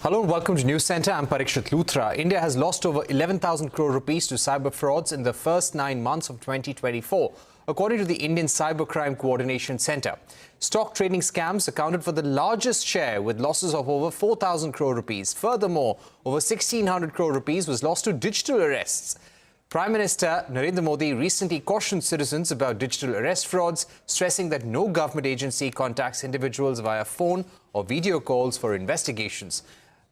Hello and welcome to Newscentre. I'm Parikshit Luthra. India has lost over 11,000 crore rupees to cyber frauds in the first 9 months of 2024, according to the Indian Cybercrime Coordination Centre. Stock trading scams accounted for the largest share, with losses of over 4,000 crore rupees. Furthermore, over 1,600 crore rupees was lost to digital arrests. Prime Minister Narendra Modi recently cautioned citizens about digital arrest frauds, stressing that no government agency contacts individuals via phone or video calls for investigations.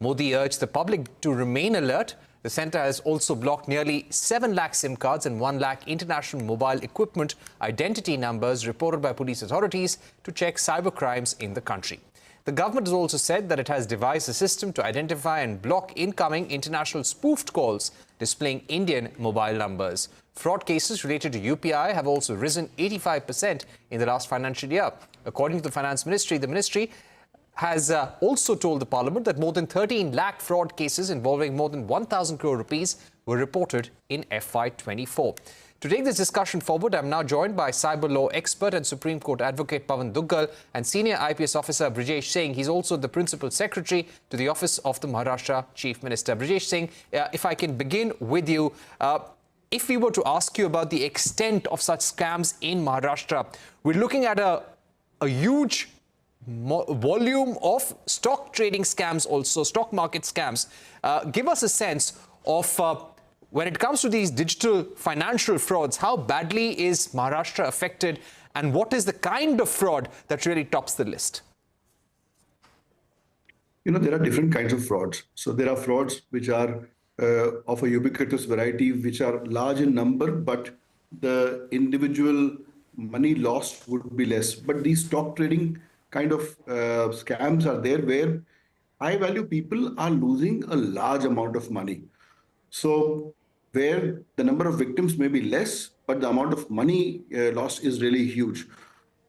Modi urged the public to remain alert. The centre has also blocked nearly 7 lakh SIM cards and 1 lakh international mobile equipment identity numbers reported by police authorities to check cyber crimes in the country. The government has also said that it has devised a system to identify and block incoming international spoofed calls displaying Indian mobile numbers. Fraud cases related to UPI have also risen 85% in the last financial year. According to the Finance Ministry, the ministry has also told the Parliament that more than 13 lakh fraud cases involving more than 1,000 crore rupees were reported in FY24. To take this discussion forward, I'm now joined by cyber law expert and Supreme Court advocate Pavan Duggal and senior IPS officer Brijesh Singh. He's also the principal secretary to the office of the Maharashtra Chief Minister. Brijesh Singh, if I can begin with you, if we were to ask you about the extent of such scams in Maharashtra, we're looking at a huge volume of stock trading scams, also stock market scams. Give us a sense of when it comes to these digital financial frauds, how badly is Maharashtra affected and what is the kind of fraud that really tops the list? You know, there are different kinds of frauds. So there are frauds which are of a ubiquitous variety, which are large in number, but the individual money lost would be less. But these stock trading kind of scams are there where high value people are losing a large amount of money. So where the number of victims may be less, but the amount of money lost is really huge.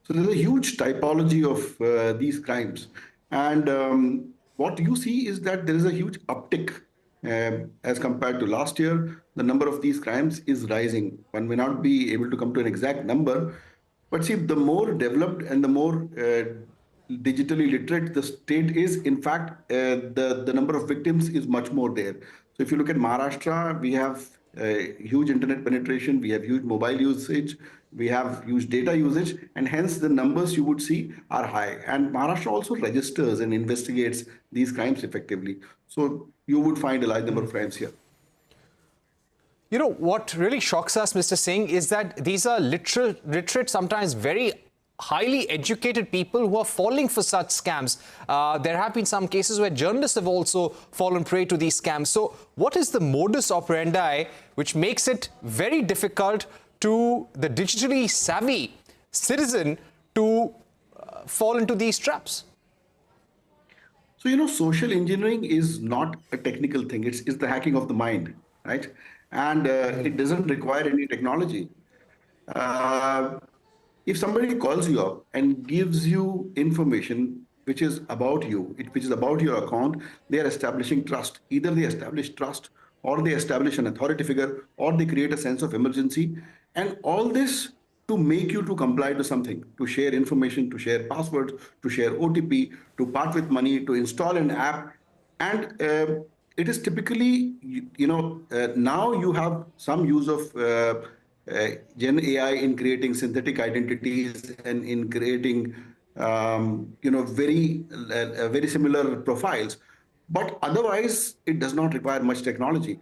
So there's a huge typology of these crimes. And what you see is that there is a huge uptick as compared to last year. The number of these crimes is rising. One may not be able to come to an exact number, but see, the more developed and the more digitally literate the state is, in fact, the number of victims is much more there. So if you look at Maharashtra, we have huge internet penetration, we have huge mobile usage, we have huge data usage, and hence the numbers you would see are high. And Maharashtra also registers and investigates these crimes effectively. So you would find a large number of crimes here. You know, what really shocks us, Mr. Singh, is that these are literate, sometimes very highly educated people who are falling for such scams. There have been some cases where journalists have also fallen prey to these scams. So what is the modus operandi which makes it very difficult to the digitally savvy citizen to fall into these traps? So, you know, social engineering is not a technical thing. It's the hacking of the mind, right? And it doesn't require any technology. If somebody calls you up and gives you information which is about you, which is about your account, they are establishing trust. Either they establish trust, or they establish an authority figure, or they create a sense of emergency. And all this to make you to comply to something, to share information, to share passwords, to share OTP, to part with money, to install an app. And it is typically, now you have some use of Gen AI in creating synthetic identities and in creating, very similar profiles. But otherwise, it does not require much technology.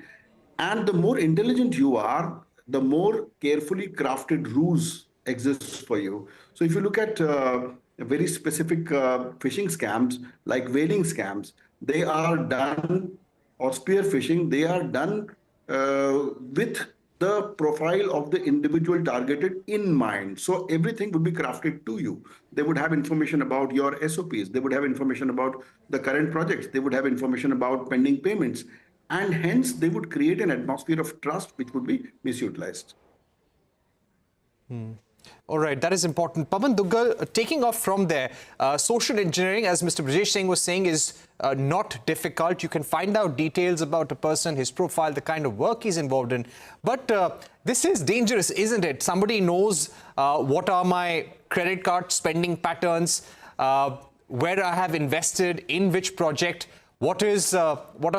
And the more intelligent you are, the more carefully crafted ruse exists for you. So if you look at very specific phishing scams, like whaling scams, they are done, or spear phishing, they are done with the profile of the individual targeted in mind. So everything would be crafted to you. They would have information about your SOPs. They would have information about the current projects. They would have information about pending payments. And hence, they would create an atmosphere of trust which would be misutilized. All right, that is important. Pavan Duggal, taking off from there, social engineering, as Mr. Brijesh Singh was saying, is not difficult. You can find out details about a person, his profile, the kind of work he's involved in. But this is dangerous, isn't it? Somebody knows what are my credit card spending patterns, where I have invested, in which project. what are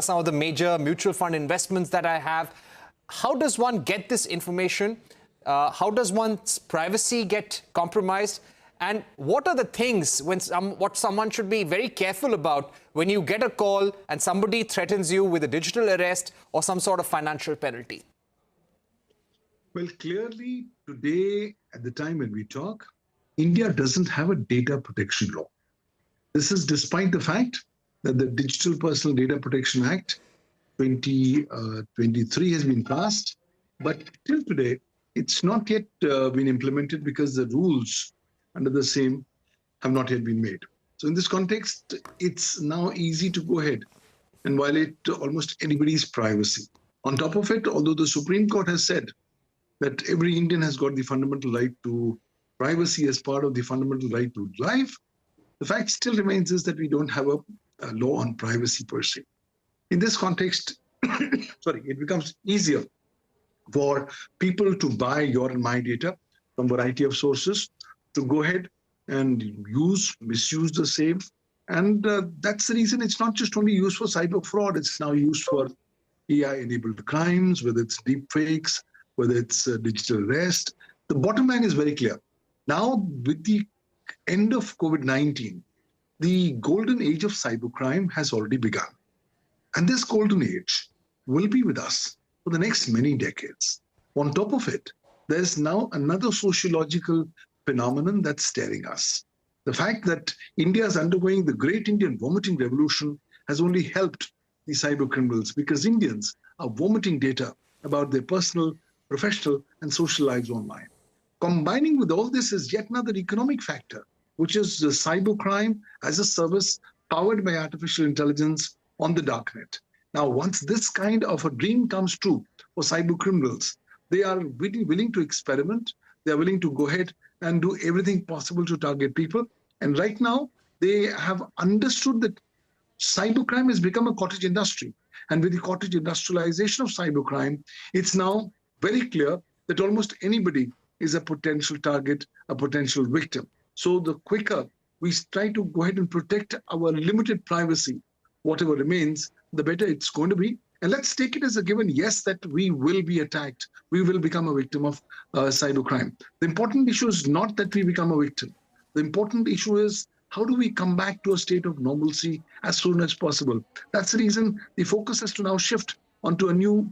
some of the major mutual fund investments that I have? How does one get this information? How does one's privacy get compromised? And what are the things what someone should be very careful about when you get a call and somebody threatens you with a digital arrest or some sort of financial penalty? Well, clearly today, at the time when we talk, India doesn't have a data protection law. This is despite the fact that the Digital Personal Data Protection Act 2023 has been passed, but till today, it's not yet been implemented because the rules under the same have not yet been made. So in this context, it's now easy to go ahead and violate almost anybody's privacy. On top of it, although the Supreme Court has said that every Indian has got the fundamental right to privacy as part of the fundamental right to life, the fact still remains is that we don't have a law on privacy per se. In this context, it becomes easier for people to buy your and my data from a variety of sources, to go ahead and misuse the same. And that's the reason it's not just only used for cyber fraud, it's now used for AI-enabled crimes, whether it's deep fakes, whether it's digital arrest. The bottom line is very clear. Now, with the end of COVID-19, the golden age of cybercrime has already begun. And this golden age will be with us for the next many decades. On top of it, there's now another sociological phenomenon that's staring us. The fact that India is undergoing the great Indian vomiting revolution has only helped the cyber criminals, because Indians are vomiting data about their personal, professional, and social lives online. Combining with all this is yet another economic factor, which is the cybercrime as a service powered by artificial intelligence on the darknet. Now, once this kind of a dream comes true for cyber criminals, they are willing to experiment. They are willing to go ahead and do everything possible to target people. And right now, they have understood that cybercrime has become a cottage industry. And with the cottage industrialization of cybercrime, it's now very clear that almost anybody is a potential target, a potential victim. So the quicker we try to go ahead and protect our limited privacy, whatever remains, the better it's going to be. And let's take it as a given, yes, that we will be attacked. We will become a victim of cybercrime. The important issue is not that we become a victim. The important issue is, how do we come back to a state of normalcy as soon as possible? That's the reason the focus has to now shift onto a new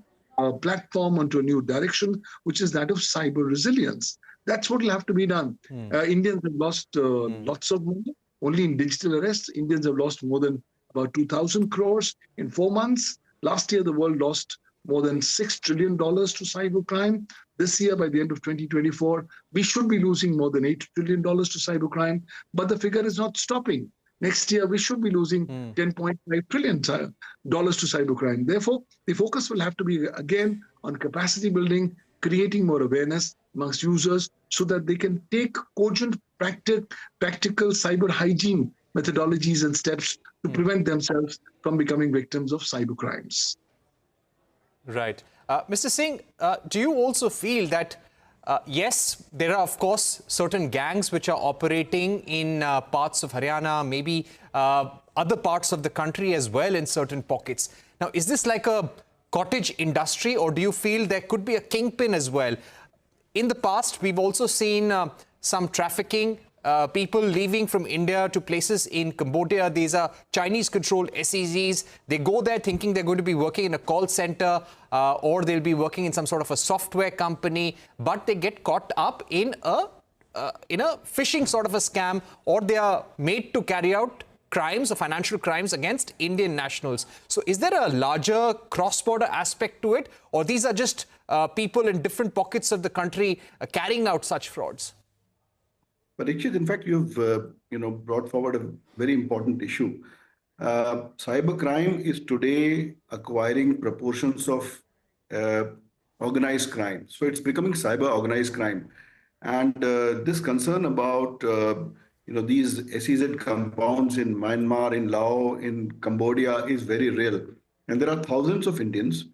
platform, onto a new direction, which is that of cyber resilience. That's what will have to be done. Indians have lost lots of money. Only in digital arrests, Indians have lost more than about 2,000 crores in 4 months. Last year, the world lost more than $6 trillion to cybercrime. This year, by the end of 2024, we should be losing more than $8 trillion to cybercrime. But the figure is not stopping. Next year, we should be losing $10.5 trillion to cybercrime. Therefore, the focus will have to be, again, on capacity building, creating more awareness amongst users so that they can take cogent, practical cyber hygiene methodologies and steps to prevent themselves from becoming victims of cyber crimes. Right. Mr. Singh, do you also feel that, yes, there are, of course, certain gangs which are operating in parts of Haryana, maybe other parts of the country as well in certain pockets. Now, is this like a cottage industry, or do you feel there could be a kingpin as well? In the past, we've also seen some trafficking, people leaving from India to places in Cambodia. These are Chinese-controlled SEZs. They go there thinking they're going to be working in a call center or they'll be working in some sort of a software company, but they get caught up in a phishing sort of a scam, or they are made to carry out crimes or financial crimes against Indian nationals. So is there a larger cross-border aspect to it, or these are just people in different pockets of the country carrying out such frauds? Parikshit, in fact, you've brought forward a very important issue. Cybercrime is today acquiring proportions of organized crime. So it's becoming cyber organized crime. And this concern about these SEZ compounds in Myanmar, in Laos, in Cambodia is very real. And there are thousands of Indians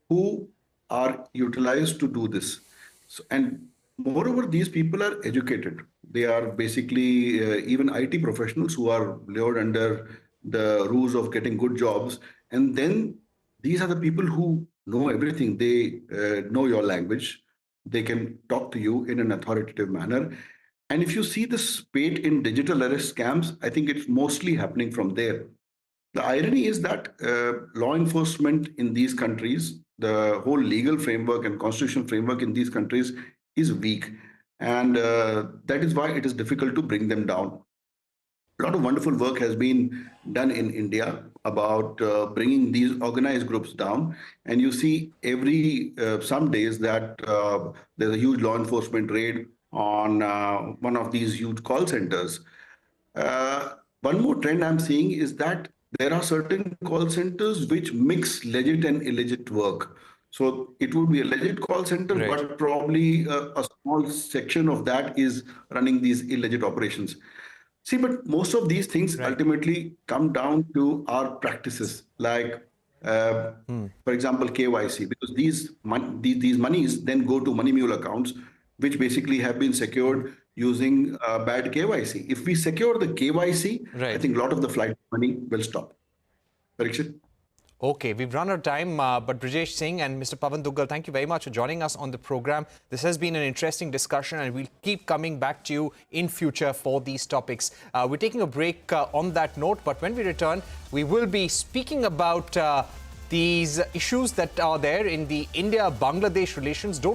who are utilized to do this. So, and moreover, these people are educated. They are basically even IT professionals who are lured under the rules of getting good jobs. And then these are the people who know everything. They know your language. They can talk to you in an authoritative manner. And if you see the spate in digital arrest scams, I think it's mostly happening from there. The irony is that law enforcement in these countries, the whole legal framework and constitutional framework in these countries is weak. And that is why it is difficult to bring them down. A lot of wonderful work has been done in India about bringing these organized groups down. And you see every some days that there's a huge law enforcement raid on one of these huge call centers. One more trend I'm seeing is that there are certain call centers which mix legit and illegit work. So it would be a legit call center, Right. but probably a small section of that is running these illegit operations. See, but most of these things ultimately come down to our practices, like, for example, KYC, because these monies then go to money mule accounts, which basically have been secured using bad KYC. If we secure the KYC, I think a lot of the flight money will stop. Parikshit? Okay, we've run out of time, but Brijesh Singh and Mr. Pavan Duggal, thank you very much for joining us on the program. This has been an interesting discussion and we'll keep coming back to you in future for these topics. We're taking a break on that note, but when we return, we will be speaking about these issues that are there in the India-Bangladesh relations. Don't